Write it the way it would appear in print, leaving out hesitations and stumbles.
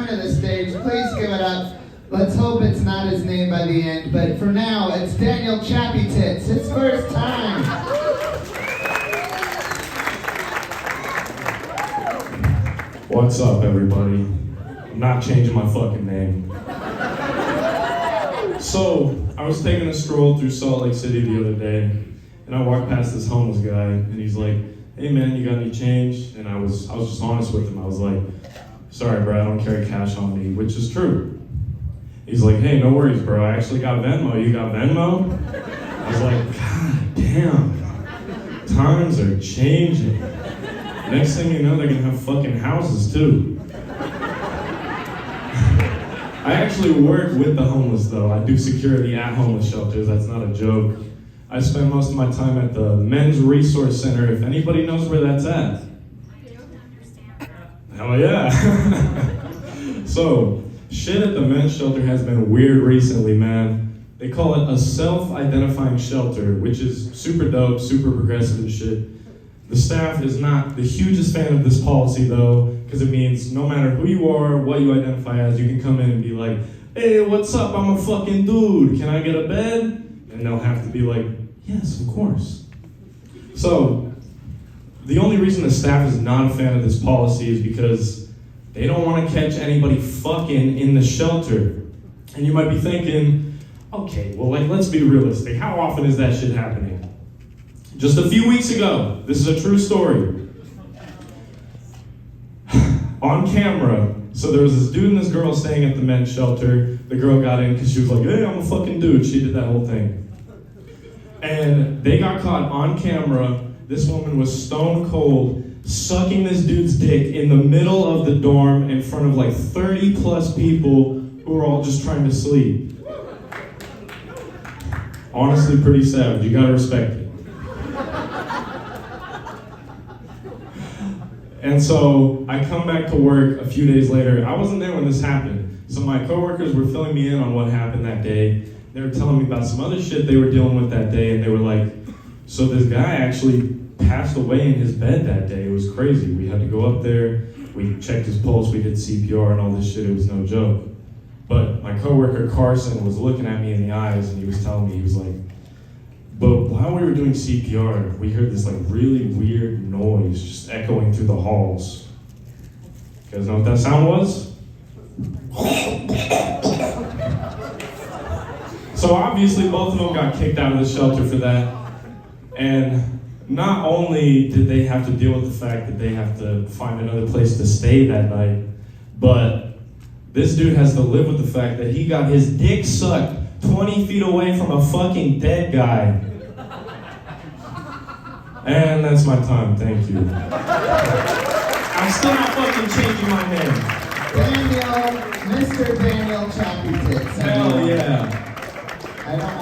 to the stage. Please give it up. Let's hope it's not his name by the end, but for now, it's Daniel Chappy Tits. His first time. What's up, everybody? I'm not changing my fucking name. So, I was taking a stroll through Salt Lake City the other day, and I walked past this homeless guy, and he's like, "Hey man, you got any change?" And I was just honest with him. I was like, "Sorry, bro, I don't carry cash on me," which is true. He's like, "Hey, no worries, bro. I actually got Venmo. You got Venmo?" I was like, "God damn, times are changing. Next thing you know, they're gonna have fucking houses too." I actually work with the homeless though. I do security at homeless shelters. That's not a joke. I spend most of my time at the Men's Resource Center, if anybody knows where that's at. Hell yeah. So, shit at the men's shelter has been weird recently, man. They call it a self-identifying shelter, which is super dope, super progressive and shit. The staff is not the hugest fan of this policy though, because it means no matter who you are, what you identify as, you can come in and be like, "Hey, what's up? I'm a fucking dude. Can I get a bed?" And they'll have to be like, "Yes, of course." So, the only reason the staff is not a fan of this policy is because they don't want to catch anybody fucking in the shelter. And you might be thinking, okay, well, like, let's be realistic. How often is that shit happening? Just a few weeks ago, this is a true story. On camera, so there was this dude and this girl staying at the men's shelter. The girl got in because she was like, "Hey, I'm a fucking dude." She did that whole thing. And they got caught on camera. This woman was stone cold, sucking this dude's dick in the middle of the dorm in front of like 30 plus people who were all just trying to sleep. Honestly, pretty savage. You gotta respect it. And so I come back to work a few days later. I wasn't there when this happened. So my coworkers were filling me in on what happened that day. They were telling me about some other shit they were dealing with that day, and they were like, "So this guy actually passed away in his bed that day. It was crazy. We had to go up there, we checked his pulse, we did CPR and all this shit. It was no joke." But my coworker Carson was looking at me in the eyes, and he was telling me, he was like, "But while we were doing CPR, we heard this like really weird noise just echoing through the halls." You guys know what that sound was? So obviously both of them got kicked out of the shelter for that. And not only did they have to deal with the fact that they have to find another place to stay that night, but this dude has to live with the fact that he got his dick sucked 20 feet away from a fucking dead guy. And that's my time, thank you. I'm still not fucking changing my name. Daniel, Mr. Daniel Chappy Tits. Hell yeah. I don't want